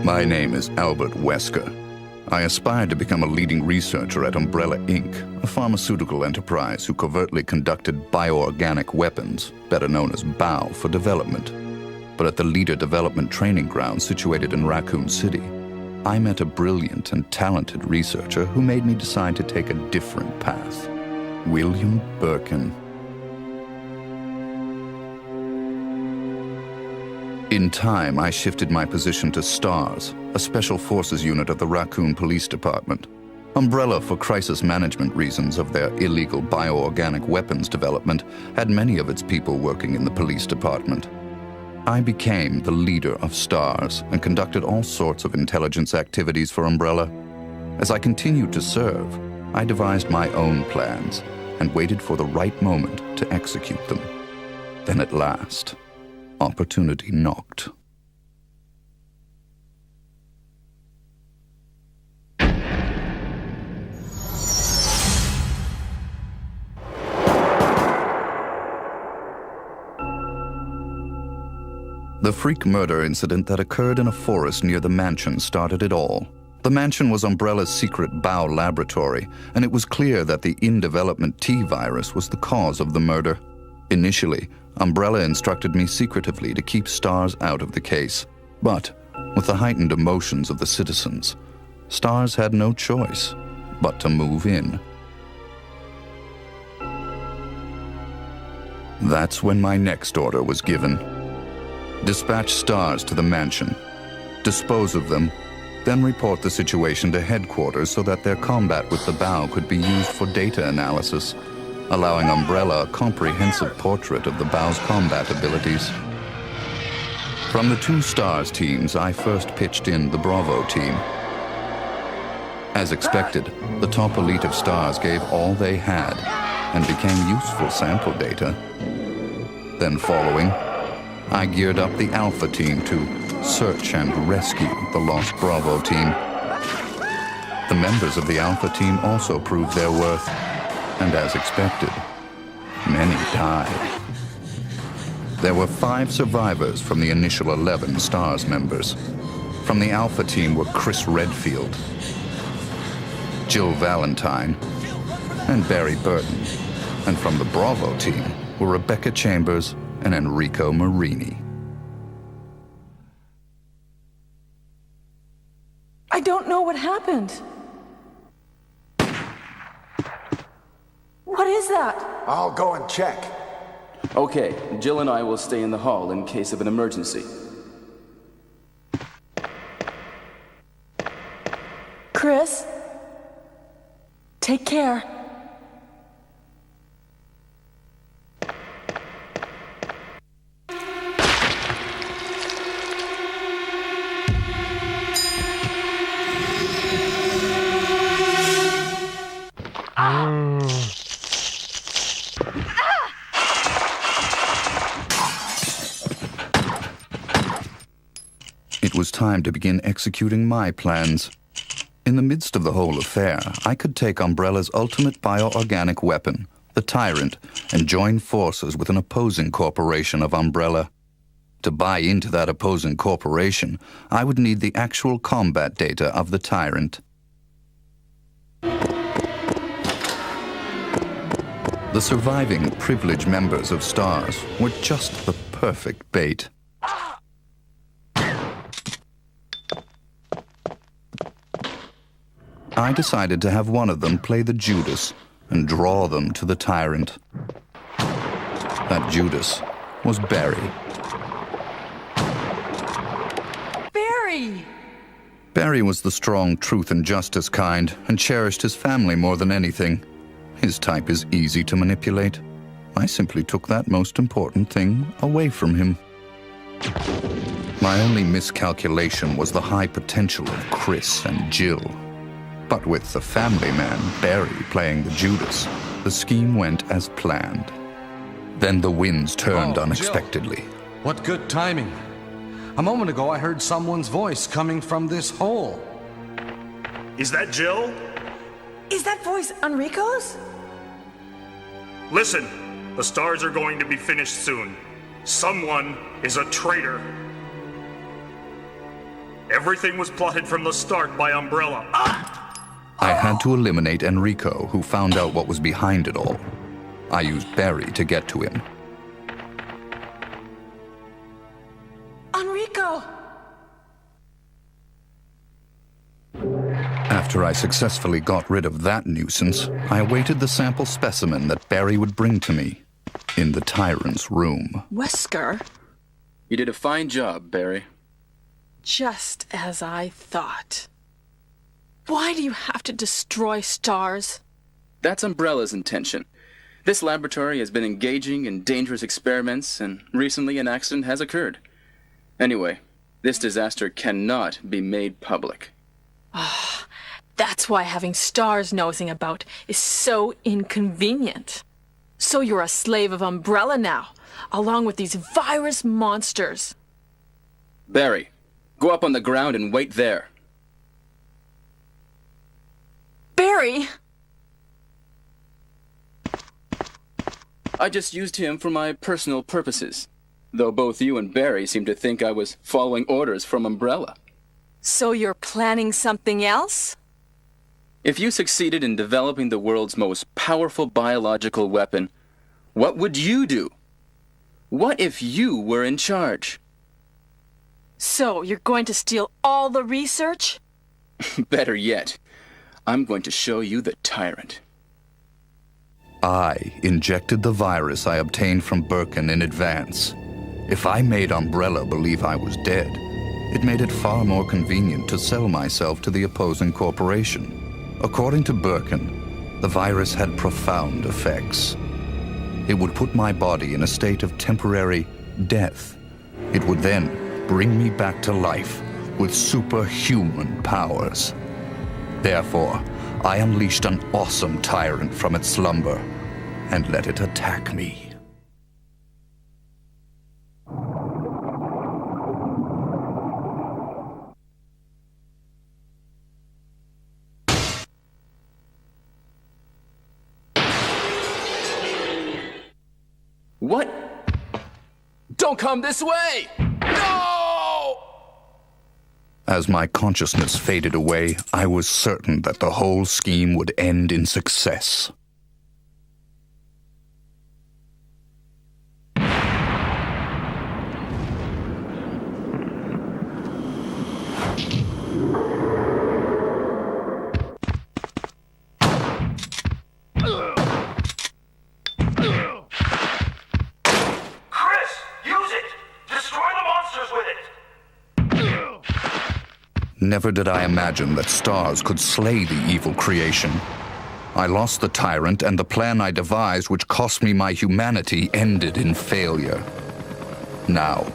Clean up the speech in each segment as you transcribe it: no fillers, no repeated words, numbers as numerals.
My name is Albert Wesker. I aspired to become a leading researcher at Umbrella Inc., a pharmaceutical enterprise who covertly conducted bioorganic weapons, better known as BOW, for development. But at the Leader Development Training Ground situated in Raccoon City, I met a brilliant and talented researcher who made me decide to take a different path. William Birkin. In time, I shifted my position to STARS, a special forces unit of the Raccoon Police Department. Umbrella, for crisis management reasons of their illegal bioorganic weapons development, had many of its people working in the police department. I became the leader of STARS and conducted all sorts of intelligence activities for Umbrella. As I continued to serve, I devised my own plans and waited for the right moment to execute them. Then at last, opportunity knocked. The freak murder incident that occurred in a forest near the mansion started it all. The mansion was Umbrella's secret BOW laboratory, and it was clear that the in-development T virus was the cause of the murder. Initially, Umbrella instructed me secretively to keep STARS out of the case. But, with the heightened emotions of the citizens, STARS had no choice but to move in. That's when my next order was given. Dispatch STARS to the mansion, dispose of them, then report the situation to headquarters so that their combat with the BOW could be used for data analysis, allowing Umbrella a comprehensive portrait of the BOW's combat abilities. From the two STARS teams, I first pitched in the Bravo team. As expected, the top elite of STARS gave all they had and became useful sample data. Then following, I geared up the Alpha team to search and rescue the lost Bravo team. The members of the Alpha team also proved their worth, and as expected, many died. There were 5 survivors from the initial 11 STARS members. From the Alpha team were Chris Redfield, Jill Valentine, and Barry Burton. And from the Bravo team were Rebecca Chambers and Enrico Marini. I don't know what happened. What is that? I'll go and check. Okay, Jill and I will stay in the hall in case of an emergency. Chris, take care. It was time to begin executing my plans. In the midst of the whole affair, I could take Umbrella's ultimate bioorganic weapon, the Tyrant, and join forces with an opposing corporation of Umbrella. To buy into that opposing corporation, I would need the actual combat data of the Tyrant. The surviving privileged members of STARS were just the perfect bait. I decided to have one of them play the Judas and draw them to the Tyrant. That Judas was Barry. Barry! Barry was the strong truth and justice kind and cherished his family more than anything. His type is easy to manipulate. I simply took that most important thing away from him. My only miscalculation was the high potential of Chris and Jill. But with the family man, Barry, playing the Judas, the scheme went as planned. Then the winds turned unexpectedly. Jill. What good timing. A moment ago, I heard someone's voice coming from this hole. Is that Jill? Is that voice Enrico's? Listen, the STARS are going to be finished soon. Someone is a traitor. Everything was plotted from the start by Umbrella. I had to eliminate Enrico, who found out what was behind it all. I used Barry to get to him. Enrico! After I successfully got rid of that nuisance, I awaited the sample specimen that Barry would bring to me in the tyrant's room. Wesker? You did a fine job, Barry. Just as I thought. Why do you have to destroy stars? That's Umbrella's intention. This laboratory has been engaging in dangerous experiments, and recently an accident has occurred. Anyway, this disaster cannot be made public. That's why having stars nosing about is so inconvenient. So you're a slave of Umbrella now, along with these virus monsters. Barry, go up on the ground and wait there. Barry! I just used him for my personal purposes, though both you and Barry seem to think I was following orders from Umbrella. So you're planning something else? If you succeeded in developing the world's most powerful biological weapon, what would you do? What if you were in charge? So you're going to steal all the research? Better yet, I'm going to show you the tyrant. I injected the virus I obtained from Birkin in advance. If I made Umbrella believe I was dead, it made it far more convenient to sell myself to the opposing corporation. According to Birkin, the virus had profound effects. It would put my body in a state of temporary death. It would then bring me back to life with superhuman powers. Therefore, I unleashed an awesome tyrant from its slumber and let it attack me. What? Don't come this way! No! As my consciousness faded away, I was certain that the whole scheme would end in success. Never did I imagine that stars could slay the evil creation. I lost the tyrant, and the plan I devised, which cost me my humanity, ended in failure. Now,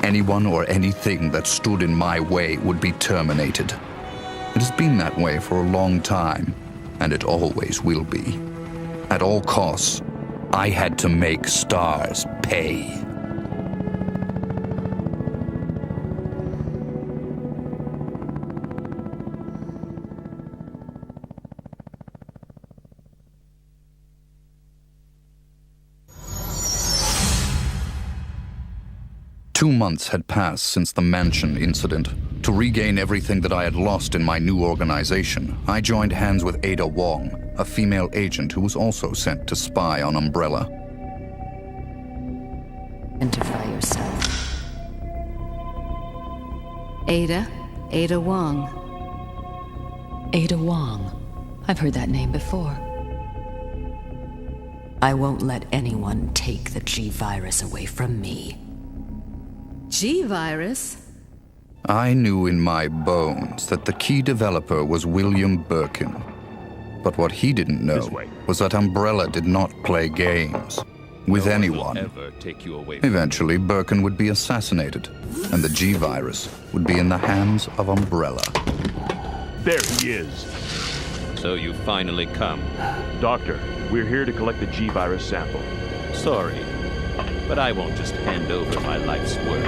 anyone or anything that stood in my way would be terminated. It has been that way for a long time, and it always will be. At all costs, I had to make stars pay. Two months had passed since the mansion incident. To regain everything that I had lost in my new organization, I joined hands with Ada Wong, a female agent who was also sent to spy on Umbrella. Identify yourself. Ada Wong. Ada Wong. I've heard that name before. I won't let anyone take the G-Virus away from me. G-Virus? I knew in my bones that the key developer was William Birkin. But what he didn't know was that Umbrella did not play games with anyone. Eventually, Birkin would be assassinated, and the G-Virus would be in the hands of Umbrella. There he is. So you finally come. Doctor, we're here to collect the G-Virus sample. Sorry, but I won't just hand over my life's work.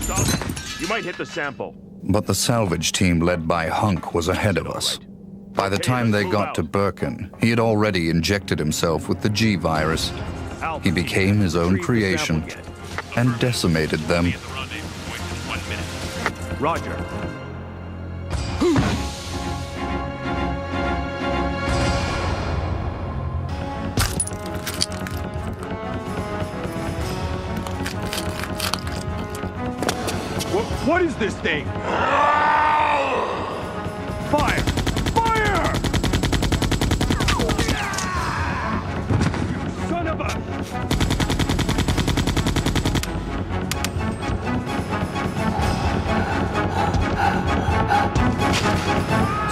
Stop. You might hit the sample. But the salvage team led by Hunk was ahead of us. By the time they got to Birkin, he had already injected himself with the G-Virus. He became his own creation and decimated them. Roger. What is this thing? Fire! Fire! Son of a...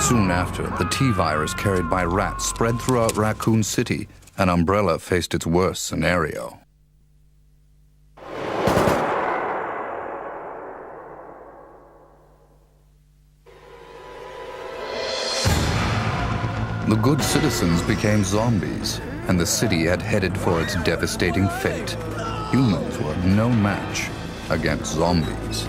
Soon after, the T-virus carried by rats spread throughout Raccoon City, and Umbrella faced its worst scenario. The good citizens became zombies, and the city had headed for its devastating fate. Humans were no match against zombies.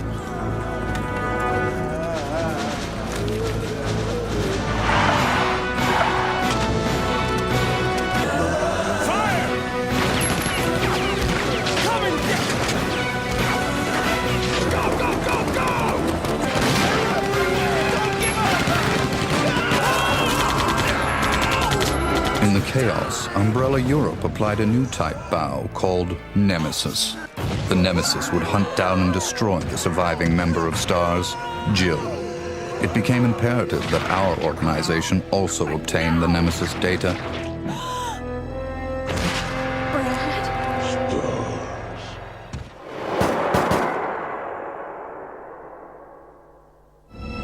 In the chaos, Umbrella Europe applied a new type bow called Nemesis. The Nemesis would hunt down and destroy the surviving member of STARS, Jill. It became imperative that our organization also obtain the Nemesis data.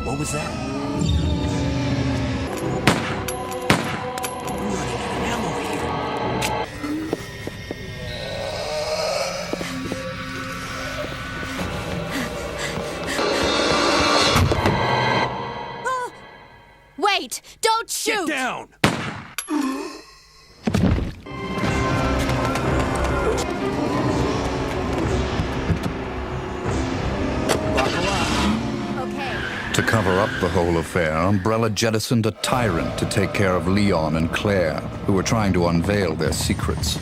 What was that? Wait! Don't shoot! Get down! To cover up the whole affair, Umbrella jettisoned a tyrant to take care of Leon and Claire, who were trying to unveil their secrets.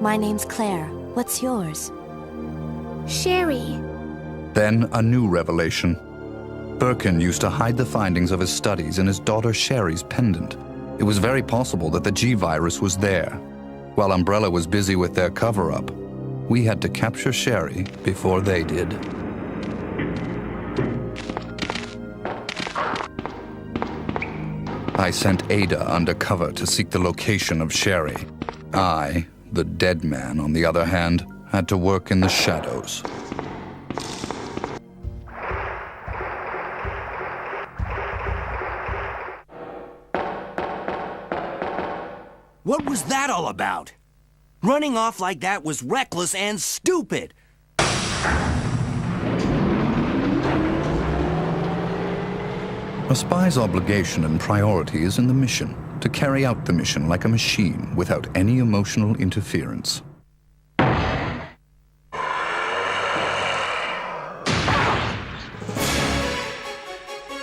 My name's Claire. What's yours? Sherry. Then a new revelation. Birkin used to hide the findings of his studies in his daughter Sherry's pendant. It was very possible that the G-virus was there. While Umbrella was busy with their cover-up, we had to capture Sherry before they did. I sent Ada undercover to seek the location of Sherry. I, the dead man, on the other hand, had to work in the shadows. What was that all about? Running off like that was reckless and stupid. A spy's obligation and priority is in the mission, to carry out the mission like a machine without any emotional interference.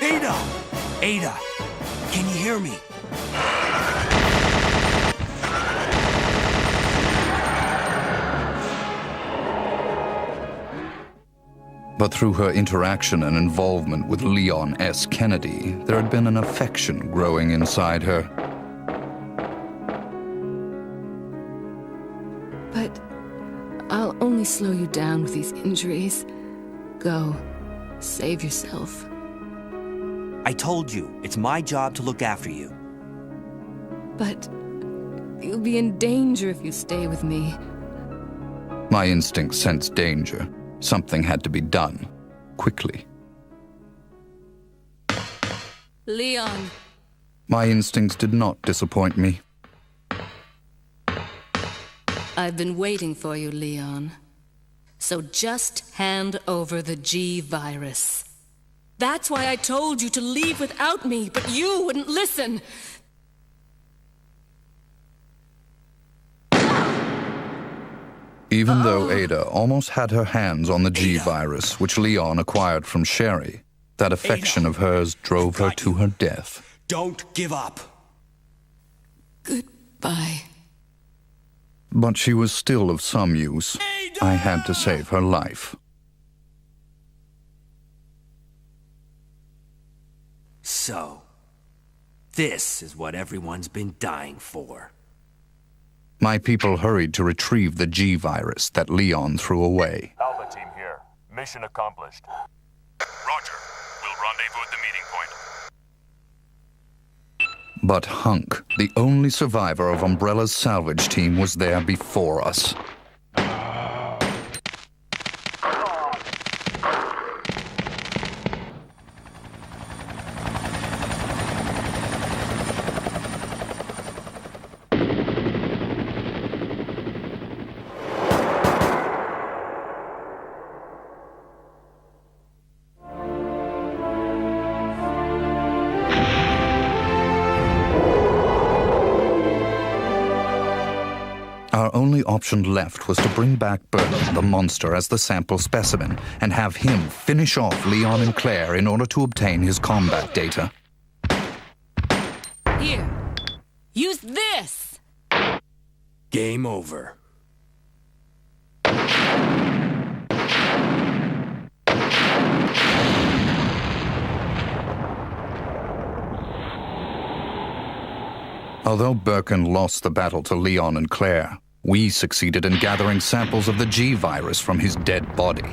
Ada! Ada! Can you hear me? But through her interaction and involvement with Leon S. Kennedy, there had been an affection growing inside her. But I'll only slow you down with these injuries. Go. Save yourself. I told you, it's my job to look after you. But you'll be in danger if you stay with me. My instincts sensed danger. Something had to be done, quickly. Leon. My instincts did not disappoint me. I've been waiting for you, Leon. So just hand over the G-virus. That's why I told you to leave without me, but you wouldn't listen. Even though Ada almost had her hands on the G-virus, which Leon acquired from Sherry, that affection of hers drove her to her death. Don't give up. Goodbye. But she was still of some use. I had to save her life. So, this is what everyone's been dying for. My people hurried to retrieve the G-virus that Leon threw away. Alpha team here. Mission accomplished. Roger. We'll rendezvous at the meeting point. But Hunk, the only survivor of Umbrella's salvage team, was there before us. Our only option left was to bring back Birkin, the monster, as the sample specimen, and have him finish off Leon and Claire in order to obtain his combat data. Here. Use this! Game over. Although Birkin lost the battle to Leon and Claire, we succeeded in gathering samples of the G-virus from his dead body.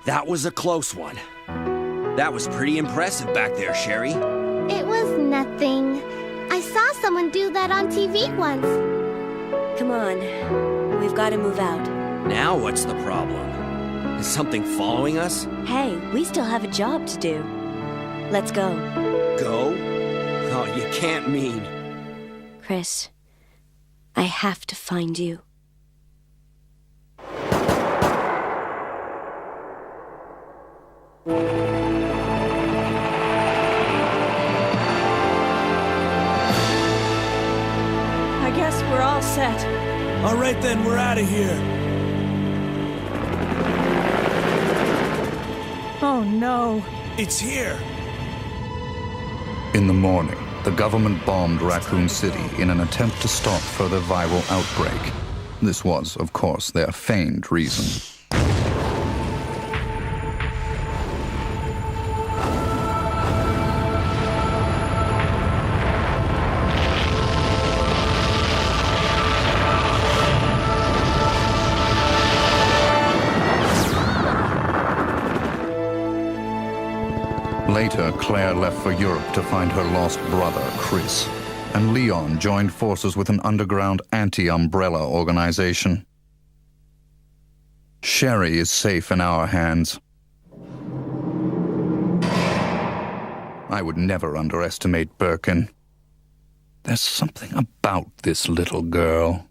That was a close one. That was pretty impressive back there, Sherry. It was nothing. I saw someone do that on TV once. Come on. We've got to move out. Now what's the problem? Is something following us? Hey, we still have a job to do. Let's go. Go? Oh, you can't mean... Chris, I have to find you. I guess we're all set. All right then, we're out of here. Oh no. It's here. In the morning, the government bombed Raccoon City in an attempt to stop further viral outbreak. This was, of course, their feigned reason. Later, Claire left for Europe to find her lost brother, Chris, and Leon joined forces with an underground anti-Umbrella organization. Sherry is safe in our hands. I would never underestimate Birkin. There's something about this little girl.